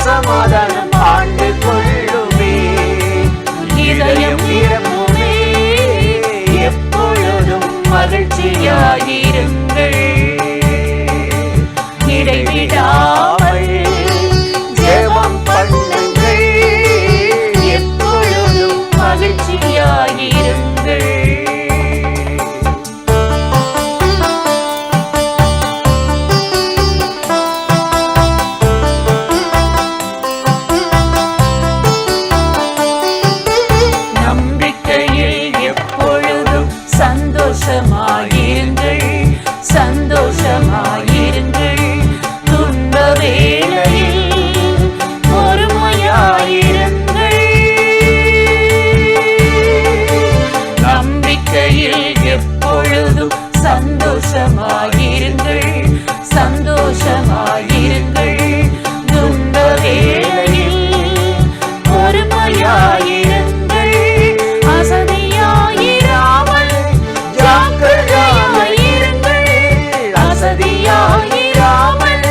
சமாதானம் ஆண்டு கொள்ளுமே. இதயம் நிரம்புமே, எப்பொழுதும் மகிழ்ச்சியாயிருங்கள். இடைவிடாமல் ஜெபம் பண்ணுங்கள், எப்பொழுதும் மகிழ்ச்சியாயிருங்கள். சந்தோஷமாயிருங்கள், துன்ப வேளையில் பொறுமையாயிருங்கள். நம்பிக்கையில் எப்பொழுதும் சந்தோஷமாயிருங்கள், சந்தோஷமாயிருங்கள், துன்ப வேளையில் பொறுமையாயிருங்கள். அசதியாயிராமல் ஜாக்கிரதையாயிருங்கள், அசதியாயிராமல்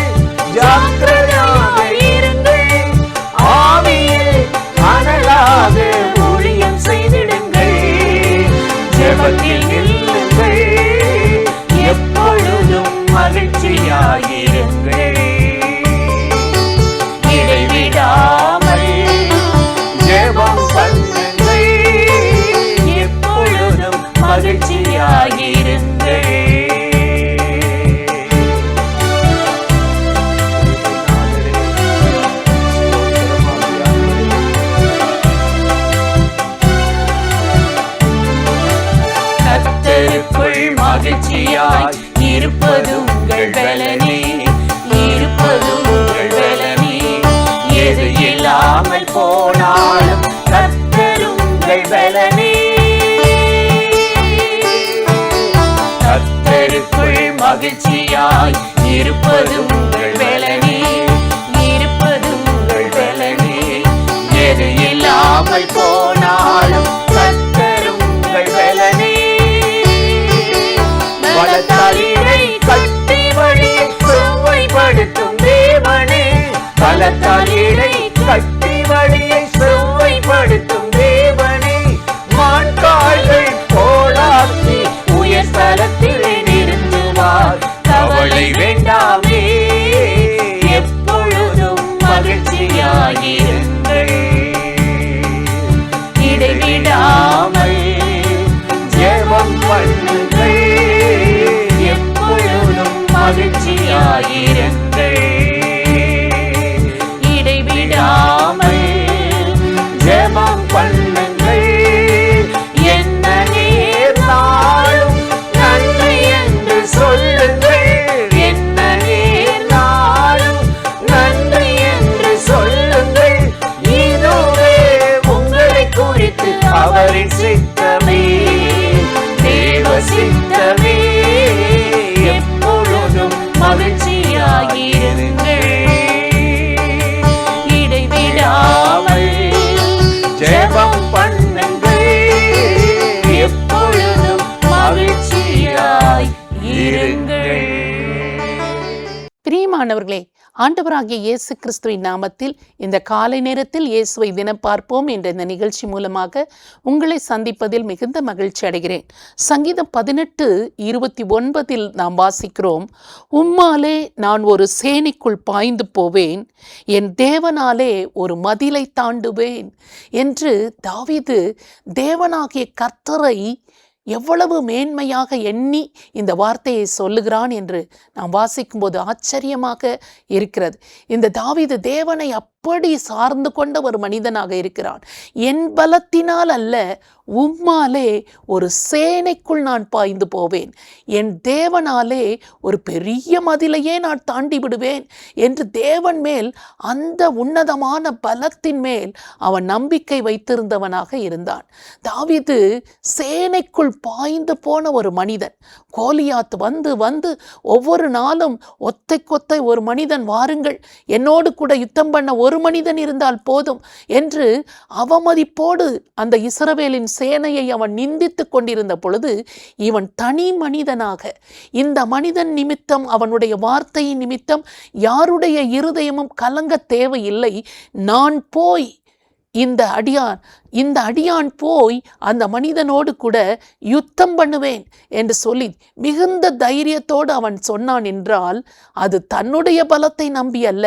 ஜாக்கிரதையாயிருங்கள். ஆவியில் அனலாக ஊழியம் செய்திடுங்கள், ஜெபத்தில் நில்லுங்கள், எப்பொழுதும் மகிழ்ச்சியாயிருங்கள். இடைவிடாமல் ஜெபம் பண்ணுங்கள், எப்பொழுதும் மகிழ்ச்சியாயிருங்கள். கர்த்தருக்குள் மகிழ்ச்சியாய் இருப்பது உங்கள் பலனே, இருப்பது உங்கள் பலனே. எது இல்லாமல் போனாலும் கர்த்தர் உங்கள் பலனே. கர்த்தருக்குள் மகிழ்ச்சியாய் இருப்பது உங்கள் பலனே, இருப்பது உங்கள் பலனே. எது இல்லாமல் போனாலும் கர்த்தர் உங்கள் பலனே. பலத்தாலிடை கட்டி வழியை செவ்வைப்படுத்தும் தேவனே, பலத்தாலிடை கட்டி வழியை செவ்வைப்படுத்தும் தேவனே. மான்கால்கள் போலாக்கி உயர் ஸ்தலத்திலே நிறுத்துவார், கவலை வேண்டாமே, எப்பொழுதும் மகிழ்ச்சியாயிருங்கள். இடைவிடாமல் ஜெபம் பண்ணுங்கள், எப்பொழுதும் மகிழ்ச்சியாயிருங்கள். இடைவிடாமல் ஜெபம் பண்ணுங்கள், என்ன நேர்ந்தாலும் நன்றி என்று சொல்லுங்கள், என்ன நேர்ந்தாலும் நன்றி என்று சொல்லுங்கள். இதுவே உங்களை குறித்து அவரின் சித்தமே, தேவ சித்தமே, எப்பொழுதும் மகிழ்ச்சியாயிருங்கள். இடைவிடாமல் ஜெபம் பண்ணுங்கள், எப்பொழுதும் மகிழ்ச்சியாயிருங்கள். பிரியமானவர்களே, ஆண்டவராகிய இயேசு கிறிஸ்துவின் நாமத்தில் இந்த காலை நேரத்தில் இயேசுவை தினம் பார்ப்போம் என்ற இந்த நிகழ்ச்சி மூலமாக உங்களை சந்திப்பதில் மிகுந்த மகிழ்ச்சி அடைகிறேன். சங்கீதம் 18:29 நாம் வாசிக்கிறோம், உம்மாலே நான் ஒரு சேனைக்குள் பாய்ந்து போவேன், என் தேவனாலே ஒரு மதிலை தாண்டுவேன் என்று தாவீது தேவனாகிய கர்த்தரை எவ்வளவு மேன்மையாக எண்ணி இந்த வார்த்தையை சொல்லுகிறான் என்று நாம் வாசிக்கும்போது ஆச்சரியமாக இருக்கிறது. இந்த தாவீது தேவனை அப்படி சார்ந்து கொண்ட ஒரு மனிதனாக இருக்கிறான். என் பலத்தினால் அல்ல, உம்மாலே ஒரு சேனைக்குள் நான் பாய்ந்து போவேன், என் தேவனாலே ஒரு பெரிய மதிலையே நான் தாண்டி விடுவேன் என்று தேவன் மேல், அந்த உன்னதமான பலத்தின் மேல் அவன் நம்பிக்கை வைத்திருந்தவனாக இருந்தான். தாவீது சேனைக்குள் பாய்ந்து போன ஒரு மனிதன். கோலியாத் வந்து வந்து ஒவ்வொரு நாளும் ஒத்தைக்கொத்தை ஒரு மனிதன், வாருங்கள் என்னோடு கூட யுத்தம் பண்ண ஒரு ஒரு மனிதன் இருந்தால் போதும் என்று அவமதிப்போடு அந்த இஸ்ரவேலின் சேனையை அவன் நிந்தித்து கொண்டிருந்த பொழுது, இவன் தனி மனிதனாக இந்த மனிதன் நிமித்தம், அவனுடைய வார்த்தையின் நிமித்தம் யாருடைய இருதயமும் கலங்க தேவையில்லை, நான் போய் இந்த அடியான் போய் அந்த மனிதனோடு கூட யுத்தம் பண்ணுவேன் என்று சொல்லி மிகுந்த தைரியத்தோடு அவன் சொன்னான் என்றால், அது தன்னுடைய பலத்தை நம்பி அல்ல,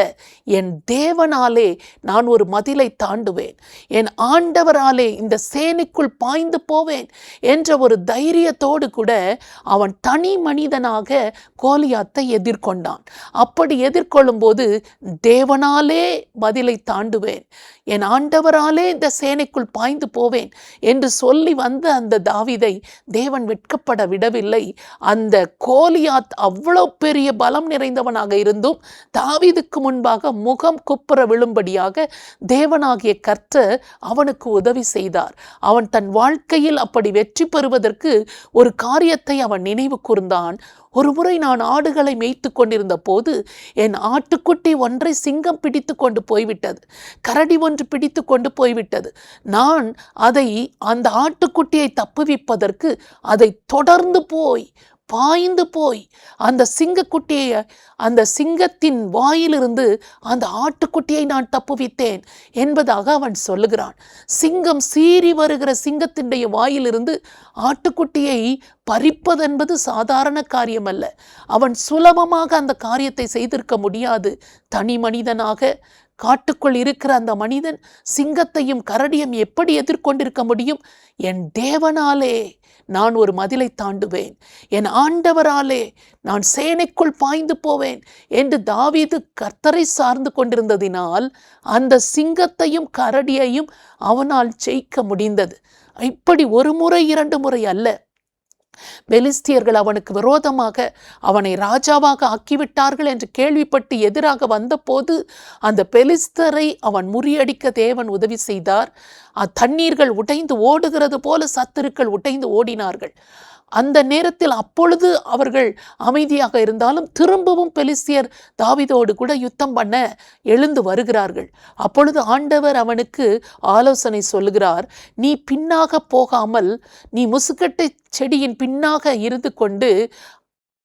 என் தேவனாலே நான் ஒரு மதிலை தாண்டுவேன், என் ஆண்டவராலே இந்த சேனைக்குள் பாய்ந்து போவேன் என்ற ஒரு தைரியத்தோடு கூட அவன் தனி மனிதனாக கோலியாத்தை எதிர்கொண்டான். அப்படி எதிர்கொள்ளும் போது, தேவனாலே மதிலை தாண்டுவேன், என் ஆண்டவராலே இந்த சேனைக்குள் பாய்ந்து போவேன் என்று சொல்லி வந்த அந்த தாவீதை தேவன் வெட்கப்பட விடவில்லை. அந்த கோலியாத் அவ்வளவு பெரிய பலம் நிறைந்தவனாக இருந்தும் தாவீதுக்கு முன்பாக முகம் குப்புற விழும்படியாக தேவனாகிய கர்த்தர் அவனுக்கு உதவி செய்தார். அவன் தன் வாழ்க்கையில் அப்படி வெற்றி பெறுவதற்கு ஒரு காரியத்தை அவன் நினைவு கூர்ந்தான். ஒரு முறை நான் ஆடுகளை மேய்த்து கொண்டிருந்த போது என் ஆட்டுக்குட்டி ஒன்றை சிங்கம் பிடித்து கொண்டு போய்விட்டது, கரடி ஒன்று பிடித்து கொண்டு போய்விட்டது. நான் அந்த ஆட்டுக்குட்டியை தப்புவிப்பதற்கு அதை தொடர்ந்து பாய்ந்து போய் அந்த சிங்கக்குட்டியை, அந்த சிங்கத்தின் வாயிலிருந்து அந்த ஆட்டுக்குட்டியை நான் தப்புவித்தேன் என்பதாக அவன் சொல்லுகிறான். சிங்கம் சீறி வருகிற சிங்கத்தினுடைய வாயிலிருந்து ஆட்டுக்குட்டியை பறிப்பதென்பது சாதாரண காரியம் அல்ல. அவன் சுலபமாக அந்த காரியத்தை செய்திருக்க முடியாது. தனி மனிதனாக காட்டுக்குள் இருக்கிற அந்த மனிதன் சிங்கத்தையும் கரடியும் எப்படி எதிர்கொண்டிருக்க முடியும்? என் தேவனாலே நான் ஒரு மதிலை தாண்டுவேன், என் ஆண்டவராலே நான் சேனைக்குள் பாய்ந்து போவேன் என்று தாவீது கர்த்தரை சார்ந்து கொண்டிருந்ததினால் அந்த சிங்கத்தையும் கரடியையும் அவனால் ஜெயிக்க முடிந்தது. இப்படி ஒரு முறை இரண்டு முறை அல்ல. பெலிஸ்தியர்கள் அவனுக்கு விரோதமாக அவனை ராஜாவாக ஆக்கிவிட்டார்கள் என்று கேள்விப்பட்டு எதிராக வந்தபோது அந்த பெலிஸ்தரை அவன் முறியடிக்க தேவன் உதவி செய்தார். தண்ணீர்கள் உடைந்து ஓடுகிறது போல சத்துருக்கள் உடைந்து ஓடினார்கள். அந்த நேரத்தில் அப்பொழுது அவர்கள் அமைதியாக இருந்தாலும் திரும்பவும் பெலிஸ்தியர் தாவீதோடு கூட யுத்தம் பண்ண எழுந்து வருகிறார்கள். அப்பொழுது ஆண்டவர் அவனுக்கு ஆலோசனை சொல்லுகிறார். நீ பின்னாக போகாமல் நீ முசுக்கட்டை செடியின் பின்னாக இருந்து கொண்டு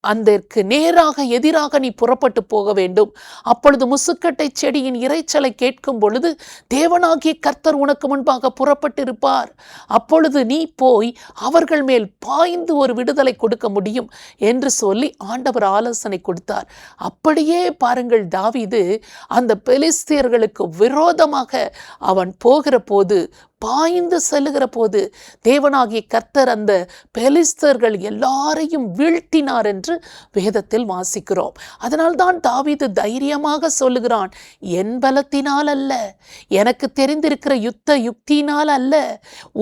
அதற்கு நேராக எதிராக நீ புறப்பட்டு போக வேண்டும். அப்பொழுது முசுக்கட்டை செடியின் இரைச்சலை கேட்கும் பொழுது தேவனாகிய கர்த்தர் உனக்கு முன்பாக புறப்பட்டிருப்பார். அப்பொழுது நீ போய் அவர்கள் மேல் பாய்ந்து ஒரு விடுதலை கொடுக்க முடியும் என்று சொல்லி ஆண்டவர் ஆலோசனை கொடுத்தார். அப்படியே பாருங்கள், தாவீது அந்த பெலிஸ்தியர்களுக்கு விரோதமாக அவன் போகிற போது, பாய்ந்து செல்லுகிற போது தேவனாகிய கர்த்தர் அந்த பெலிஸ்தர்கள் எல்லாரையும் வீழ்த்தினார் என்று வேதத்தில் வாசிக்கிறோம். அதனால்தான் தாவீது தைரியமாக சொல்லுகிறான், என் பலத்தினால் அல்ல, எனக்கு தெரிந்திருக்கிற யுத்த யுக்தியினால் அல்ல,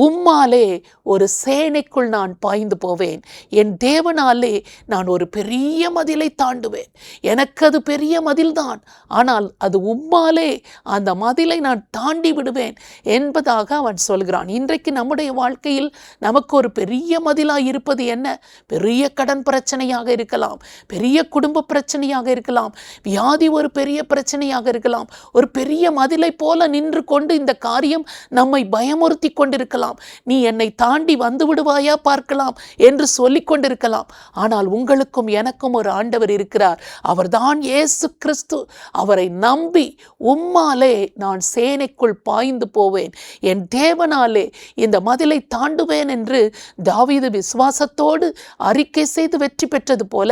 உம்மாலே ஒரு சேனைக்குள் நான் பாய்ந்து போவேன், என் தேவனாலே நான் ஒரு பெரிய மதிலை தாண்டுவேன். எனக்கு அது பெரிய மதில்தான், ஆனால் அது உம்மாலே அந்த மதிலை நான் தாண்டி விடுவேன் என்பதாக அவன் சொல்கிறான். இன்றைக்கு நம்முடைய வாழ்க்கையில் நமக்கு ஒரு பெரிய மதிலாய் இருப்பது என்ன? பெரிய கடன் பிரச்சனையாக இருக்கலாம், பெரிய குடும்ப பிரச்சனையாக இருக்கலாம், வியாதி ஒரு பெரிய பிரச்சனையாக இருக்கலாம். ஒரு பெரிய மதிலை போல நின்று கொண்டு இந்த காரியம் நம்மை பயமுறுத்தி கொண்டிருக்கலாம். நீ என்னை தாண்டி வந்து விடுவாயா பார்க்கலாம் என்று சொல்லிக் கொண்டிருக்கலாம். ஆனால் உங்களுக்கும் எனக்கும் ஒரு ஆண்டவர் இருக்கிறார். அவர்தான் இயேசு கிறிஸ்து. அவரை நம்பி உம்மாலே நான் சேனைக்குள் பாய்ந்து போவேன், என் தேவனாலே இந்த மதிலை தாண்டுவேன் என்று தாவீது விசுவாசத்தோடு அறிக்கை செய்து வெற்றி பெற்றது போல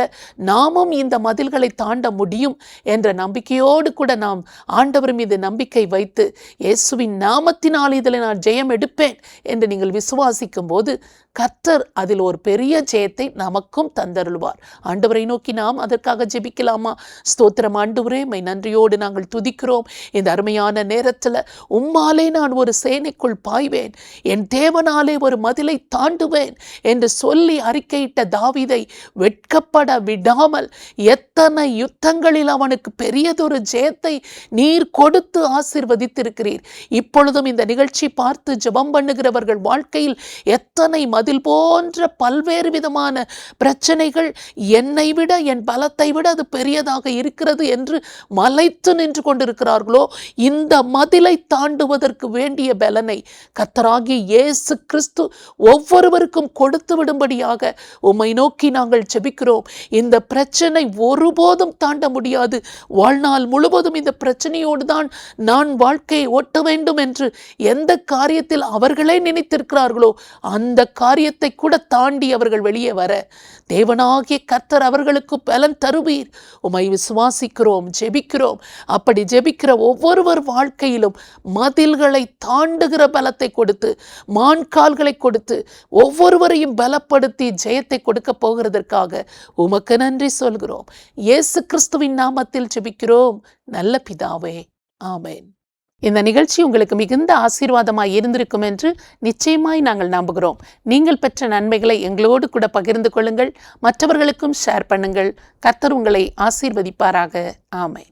நாமும் இந்த மதில்களை தாண்ட முடியும் என்ற நம்பிக்கையோடு கூட நாம் ஆண்டவர் மீது நம்பிக்கை வைத்து இயேசுவின் நாமத்தினால் இதில் நான் ஜெயம் எடுப்பேன் என்று நீங்கள் விசுவாசிக்கும் போது கர்த்தர் அதில் ஒரு பெரிய ஜெயத்தை நமக்கும் தந்தருள்வார். ஆண்டவரை நோக்கி நாம் அதற்காக ஜெபிக்கலாமா? ஸ்தோத்திரம் ஆண்டவரே, மை நன்றியோடு நாங்கள் துதிக்கிறோம். இந்த அருமையான நேரத்தில் உம்மாலே நான் ஒரு சேனைக்குள் பாய்வேன், என் தேவனாலே ஒரு மதிலை தாண்டுவேன் என்று சொல்லி அறிக்கையிட்ட தாவீதை வெட்கப்பட விடாமல் எத்தனை யுத்தங்களில் அவனுக்கு பெரியதொரு ஜெயத்தை நீர் கொடுத்து ஆசீர்வதித்திருக்கிறீர். இப்பொழுதும் இந்த நிகழ்ச்சி பார்த்து ஜெபம் பண்ணுகிறவர்கள் வாழ்க்கையில் எத்தனை மதில் போன்ற பல்வேறு விதமான பிரச்சனைகள் என்னை விட, என் பலத்தை விட அது பெரியதாக இருக்கிறது என்று மலைத்து நின்று கொண்டிருக்கிறார்களோ, இந்த மதிலை தாண்டுவதற்கு வேண்டிய பலனை கர்த்தராகிய இயேசு கிறிஸ்து ஒவ்வொருவருக்கும் கொடுத்து விடும்படியாக உம்மை நோக்கி நாங்கள் ஜெபிக்கிறோம். இந்த பிரச்சனை ஒருபோதும் தாண்ட முடியாது, வாழ்நாள் முழுவதும் இந்த பிரச்சனையோடு தான் நான் வாழ்க்கையை ஓட்ட வேண்டும் என்று எந்த காரியத்தில் அவர்களே நினைத்திருக்கிறார்களோ அந்த காரியத்தை கூட தாண்டி அவர்கள் வெளியே வர தேவனாகிய கர்த்தர் அவர்களுக்கு பலன் தருவீர். உம்மை விசுவாசிக்கிறோம், ஜெபிக்கிறோம். அப்படி ஜெபிக்கிற ஒவ்வொருவர் வாழ்க்கையிலும் மதில்களை தாண்டுகிற பலத்தை கொடுத்து, மான்கால்களை கொடுத்து, ஒவ்வொருவரையும் பலப்படுத்தி ஜெயத்தை கொடுக்க போகிறதற்காக உமக்கு நன்றி சொல்கிறோம். இயேசு கிறிஸ்துவின் நாமத்தில் ஜெபிக்கிறோம் நல்ல பிதாவே, ஆமென். இந்த நிகழ்ச்சி உங்களுக்கு மிகுந்த ஆசீர்வாதமாய் இருந்திருக்கும் என்று நிச்சயமாய் நாங்கள் நம்புகிறோம். நீங்கள் பெற்ற நன்மைகளை எங்களோடு கூட பகிர்ந்து கொள்ளுங்கள், மற்றவர்களுக்கும் ஷேர் பண்ணுங்கள். கர்த்தர் உங்களை ஆசீர்வதிப்பாராக. ஆமென்.